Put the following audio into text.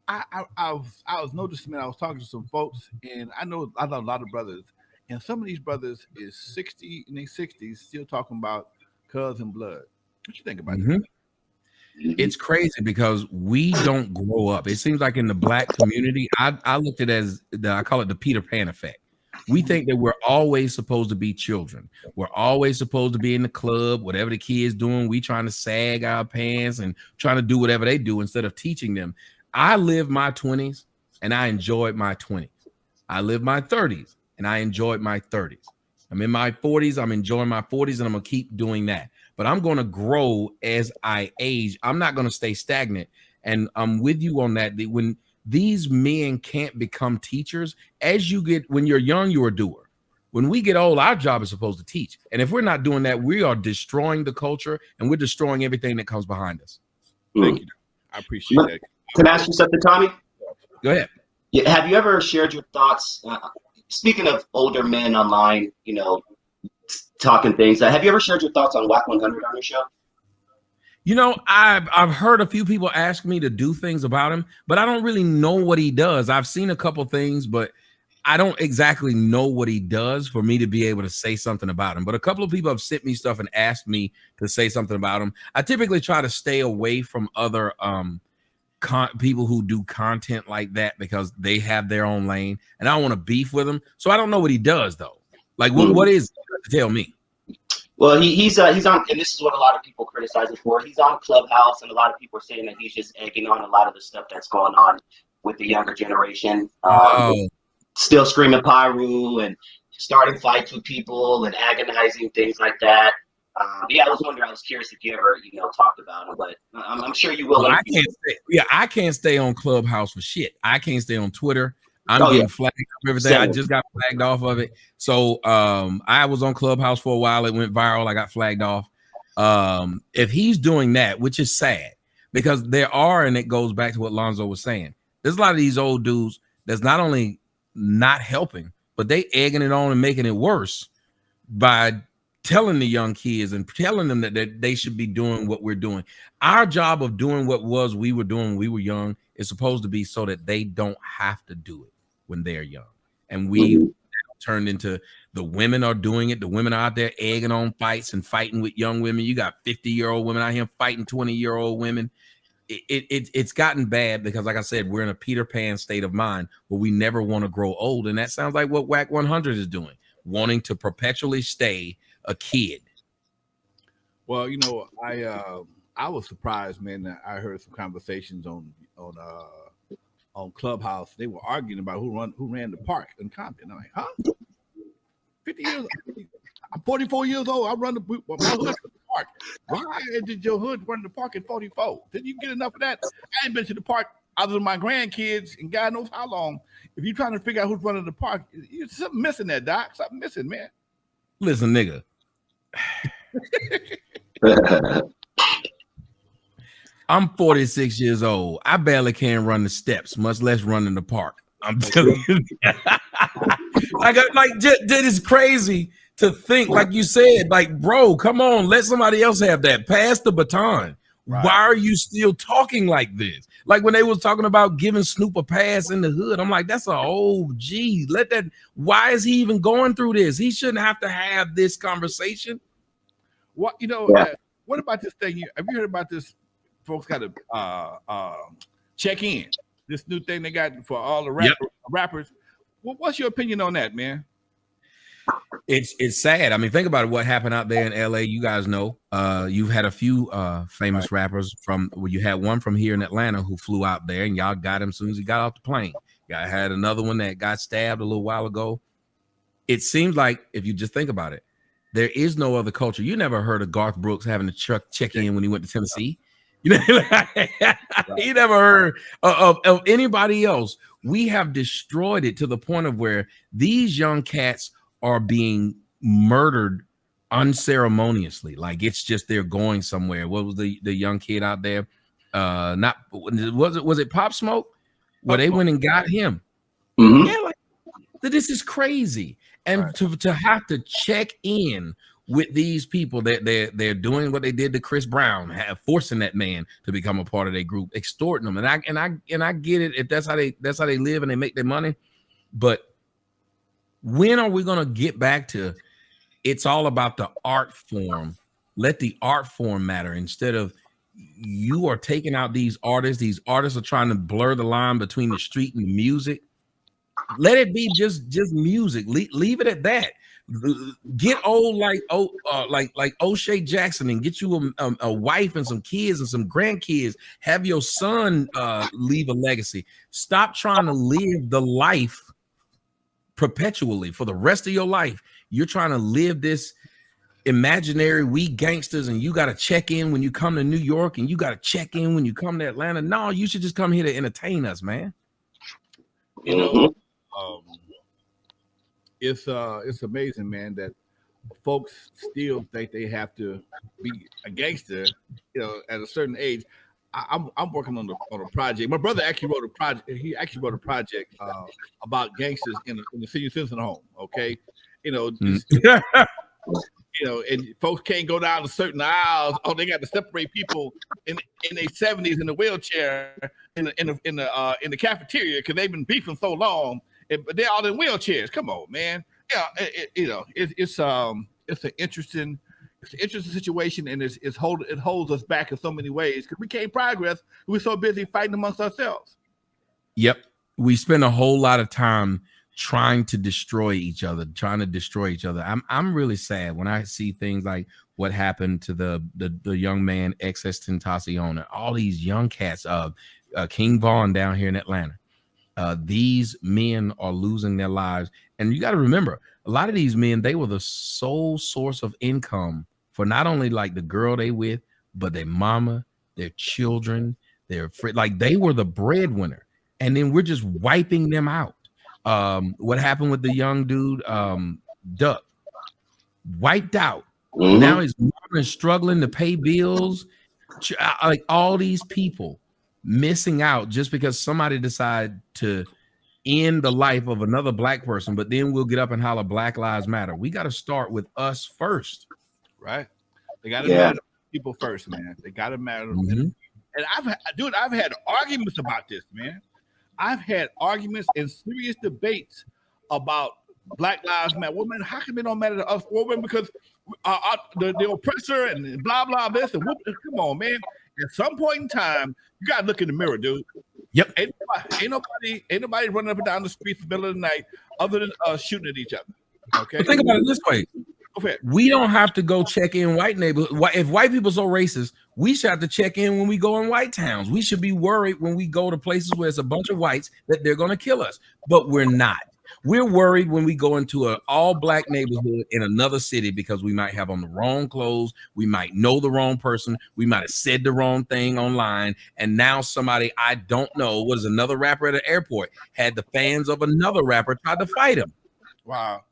I was noticing, man. I was talking to some folks, and I know a lot of brothers, and some of these brothers is 60 in their 60s still talking about cousin blood. What you think about that? It's crazy because we don't grow up. It seems like in the black community, I looked at it as I call it the Peter Pan effect. We think that we're always supposed to be children. We're always supposed to be in the club, whatever the kids doing. We trying to sag our pants and trying to do whatever they do instead of teaching them. I lived my 20s and I enjoyed my 20s. I lived my 30s and I enjoyed my 30s. I'm in my 40s. I'm enjoying my 40s and I'm going to keep doing that. But I'm going to grow as I age. I'm not going to stay stagnant. And I'm with you on that. When these men can't become teachers, when you're young, you're a doer. When we get old, our job is supposed to teach. And if we're not doing that, we are destroying the culture and we're destroying everything that comes behind us. Thank you. I appreciate that. Can I ask you something, Tommy? Go ahead. Yeah, have you ever shared your thoughts? Speaking of older men online, talking things, have you ever shared your thoughts on WACK 100 on your show? I've heard a few people ask me to do things about him, but I don't really know what he does. I've seen a couple things, but I don't exactly know what he does for me to be able to say something about him. But a couple of people have sent me stuff and asked me to say something about him. I typically try to stay away from other people who do content like that because they have their own lane, and I don't want to beef with them. So I don't know what he does though. Like, what is it? Tell me. Well, he's on, and this is what a lot of people criticize him for. He's on Clubhouse, and a lot of people are saying that he's just egging on a lot of the stuff that's going on with the younger generation. Still screaming Pyru and starting fights with people and agonizing, things like that. Yeah, I was curious if you ever, talked about him, but I'm sure you will. Well, I can't stay on Clubhouse for shit. I can't stay on Twitter. I'm getting flagged off everything. I just got flagged off of it. So I was on Clubhouse for a while. It went viral. I got flagged off. If he's doing that, which is sad, because and it goes back to what Lonzo was saying. There's a lot of these old dudes that's not only not helping, but they egging it on and making it worse by telling the young kids and telling them that they should be doing what we're doing. Our job of doing what we were doing when we were young is supposed to be so that they don't have to do it when they're young. And we turned into the women are doing it. The women are out there egging on fights and fighting with young women. You got 50-year-old women out here fighting 20-year-old women. It's gotten bad because, like I said, we're in a Peter Pan state of mind where we never want to grow old. And that sounds like what WACK 100 is doing, wanting to perpetually stay a kid. Well, I was surprised, man, that I heard some conversations on Clubhouse. They were arguing about who ran the park in Compton. I'm like, huh? 50 years old. I'm 44 years old. I run my hood the park. Why did your hood run the park at 44? Did you get enough of that? I ain't been to the park other than my grandkids and God knows how long. If you're trying to figure out who's running the park, there's something missing there, Doc. Something missing, man. Listen, nigga. I'm 46 years old. I barely can run the steps, much less run in the park. I'm telling you. That is crazy to think, like you said, like, bro, come on, let somebody else have that. Pass the baton. Right. Why are you still talking like this? Like when they was talking about giving Snoop a pass in the hood, I'm like, that's a old G. Let that. Why is he even going through this? He shouldn't have to have this conversation. What what about this thing? Have you heard about this? Folks got to check in. This new thing they got for all the rappers. What's your opinion on that, man? It's sad. I mean, think about it. What happened out there in LA? You guys know. You've had a few famous rappers you had one from here in Atlanta who flew out there, and y'all got him as soon as he got off the plane. Y'all had another one that got stabbed a little while ago. It seems like, if you just think about it, there is no other culture. You never heard of Garth Brooks having to check in when he went to Tennessee. You know, he never heard of anybody else. We have destroyed it to the point of where these young cats are being murdered unceremoniously. Like it's just they're going somewhere. What was the young kid out there? Was it Pop Smoke? Where they went and got him. Mm-hmm. Yeah, like this is crazy. And to have to check in with these people that they're doing what they did to Chris Brown, forcing that man to become a part of their group, extorting them. And I get it if that's how they live and they make their money. But when are we gonna get back to it's all about the art form? Let the art form matter instead of you are taking out these artists. These artists are trying to blur the line between the street and the music. Let it be just music. Leave it at that. Get old like O'Shea Jackson and get you a wife and some kids and some grandkids. Have your son leave a legacy. Stop trying to live the life perpetually for the rest of your life. You're trying to live this imaginary we gangsters, and you got to check in when you come to New York, and you got to check in when you come to Atlanta. No, you should just come here to entertain us, man. You know, it's amazing, man, that folks still think they have to be a gangster, you know, at a certain age. I'm working on a project. My brother actually wrote a project. He actually wrote a project about gangsters in the senior citizen home. Okay, you know, you know, and folks can't go down to certain aisles. Oh, they got to separate people in their 70s in the wheelchair in the cafeteria because they've been beefing so long. But they're all in wheelchairs. Come on, man. Yeah, you know, it's an interesting situation, and it holds us back in so many ways because we can't progress. We're so busy fighting amongst ourselves. Yep, we spend a whole lot of time trying to destroy each other. I'm really sad when I see things like what happened to the young man XS Tentacion, all these young cats, King Vaughn down here in Atlanta. These men are losing their lives, and you got to remember, a lot of these men, they were the sole source of income for not only like the girl they with, but their mama, their children, their friend. Like they were the breadwinner, and then we're just wiping them out. What happened with the young dude, Duck, wiped out. Now his mom is struggling to pay bills. Like all these people missing out just because somebody decided to end the life of another black person, but then we'll get up and holler Black Lives Matter. We got to start with us first. Right. They got to matter people first, man. They got to matter. And I've had arguments about this, man. I've had arguments and serious debates about Black Lives Matter. Well, man, how come it don't matter to us? Well, man, because the oppressor and blah, blah, this. And come on, man. At some point in time, you got to look in the mirror, dude. Yep. Ain't nobody running up and down the streets in the middle of the night other than shooting at each other. Okay. But think about it this way. We don't have to go check in white neighborhoods. If white people are so racist, we should have to check in when we go in white towns. We should be worried when we go to places where it's a bunch of whites that they're going to kill us. But we're not. We're worried when we go into an all-black neighborhood in another city because we might have on the wrong clothes. We might know the wrong person. We might have said the wrong thing online. And now somebody I don't know, was another rapper at an airport, had the fans of another rapper try to fight him. Wow.